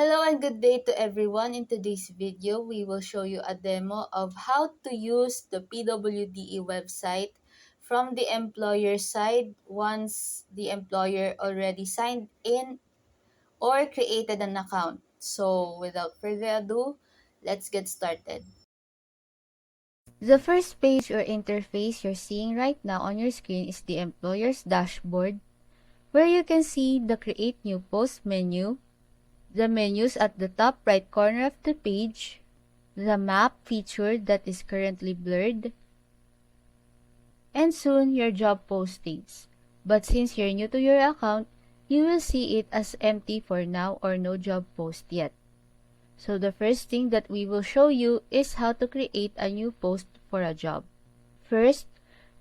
Hello and good day to everyone. In today's video, we will show you a demo of how to use the PWDE website from the employer side once the employer already signed in or created an account. So without further ado, let's get started. The first page or interface you're seeing right now on your screen is the employer's dashboard, where you can see the Create New Post menu, the menus at the top right corner of the page, the map feature that is currently blurred, and soon your job postings. But since you're new to your account, you will see it as empty for now or no job post yet. So the first thing that we will show you is how to create a new post for a job. First,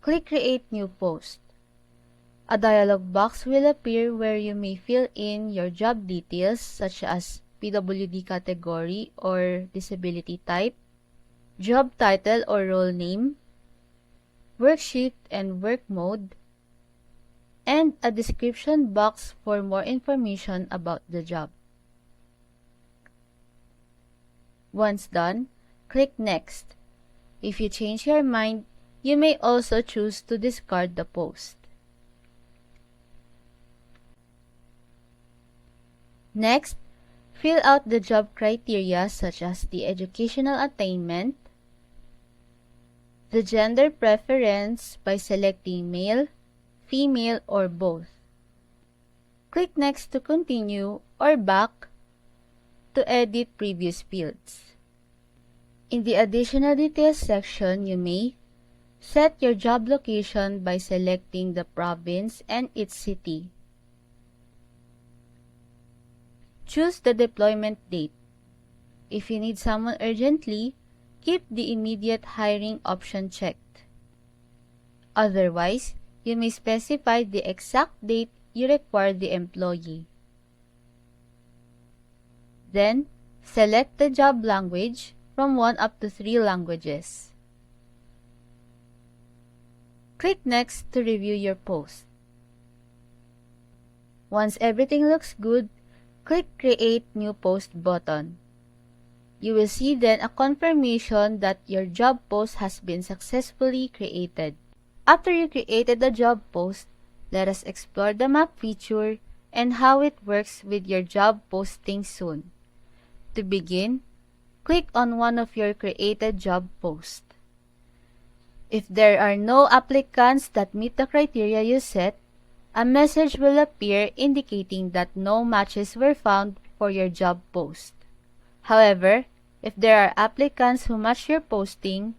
click Create New Post. A dialog box will appear where you may fill in your job details such as PWD category or disability type, job title or role name, work shift and work mode, and a description box for more information about the job. Once done, click Next. If you change your mind, you may also choose to discard the post. Next, fill out the job criteria such as the educational attainment, the gender preference by selecting male, female, or both. Click Next to continue or back to edit previous fields. In the additional details section, you may set your job location by selecting the province and its city. Choose the deployment date. If you need someone urgently, keep the immediate hiring option checked. Otherwise, you may specify the exact date you require the employee. Then, select the job language from 1 up to 3 languages. Click Next to review your post. Once everything looks good, click Create New Post button. You will see then a confirmation that your job post has been successfully created. After you created the job post, let us explore the map feature and how it works with your job posting soon. To begin, click on one of your created job posts. If there are no applicants that meet the criteria you set, a message will appear indicating that no matches were found for your job post. However, if there are applicants who match your posting,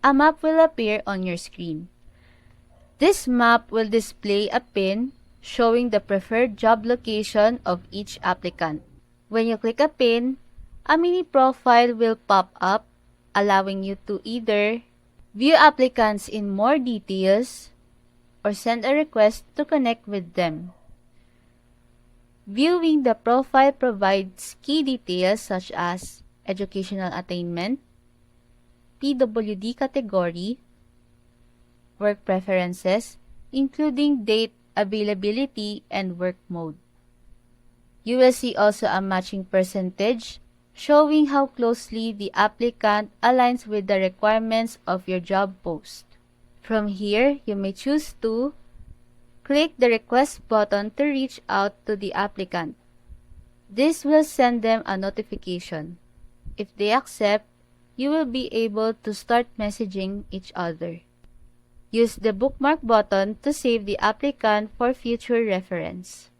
a map will appear on your screen. This map will display a pin showing the preferred job location of each applicant. When you click a pin, a mini profile will pop up, allowing you to either view applicants in more details or send a request to connect with them. Viewing the profile provides key details such as educational attainment, PWD category, work preferences, including date, availability, and work mode. You will see also a matching percentage showing how closely the applicant aligns with the requirements of your job post. From here, you may choose to click the request button to reach out to the applicant. This will send them a notification. If they accept, you will be able to start messaging each other. Use the bookmark button to save the applicant for future reference.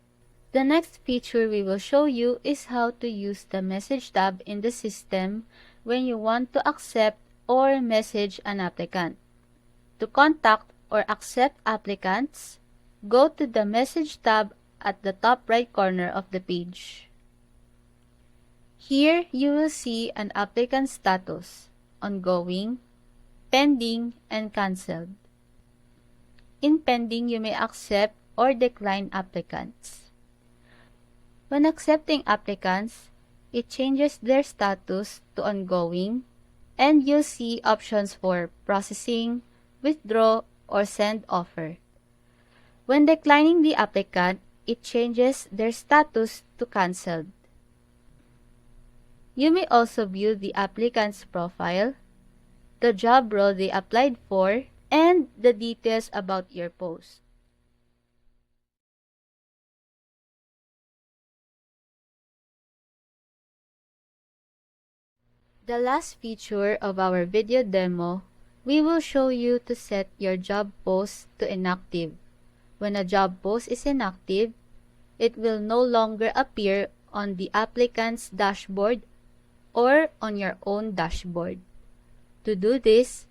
The next feature we will show you is how to use the message tab in the system when you want to accept or message an applicant. To contact or accept applicants, go to the message tab at the top right corner of the page. Here, you will see an applicant status, ongoing, pending, and cancelled. In pending, you may accept or decline applicants. When accepting applicants, it changes their status to ongoing, and you'll see options for processing, withdraw, or send offer. When declining the applicant, it changes their status to cancelled. You may also view the applicant's profile, the job role they applied for, and the details about your post. The last feature of our video demo, we will show you to set your job post to inactive. When a job post is inactive, it will no longer appear on the applicant's dashboard or on your own dashboard. To do this,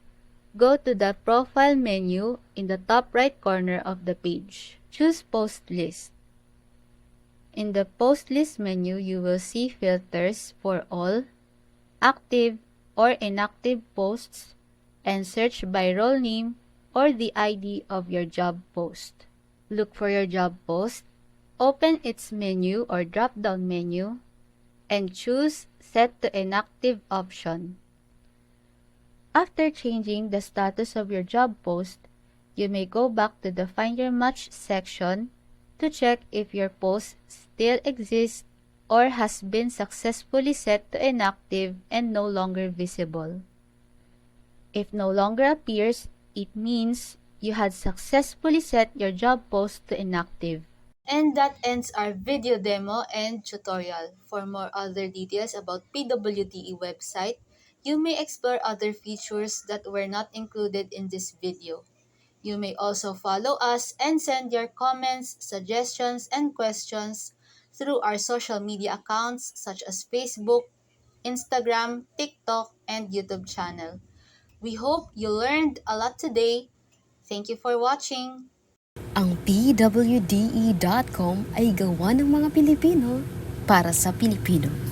go to the Profile menu in the top right corner of the page. Choose Post List. In the Post List menu, you will see filters for all, active or inactive posts, and search by role name or the ID of your job post. Look for your job post, open its menu or drop-down menu, and choose Set to Inactive option. After changing the status of your job post, you may go back to the Find Your Match section to check if your post still exists or has been successfully set to inactive and no longer visible. If no longer appears, it means you had successfully set your job post to inactive. And that ends our video demo and tutorial. For more other details about PWDE website, you may explore other features that were not included in this video. You may also follow us and send your comments, suggestions, and questions through our social media accounts such as Facebook, Instagram, TikTok, and YouTube channel. We hope you learned a lot today. Thank you for watching. Ang PWDE.com ay gawa ng mga Pilipino para sa Pilipino.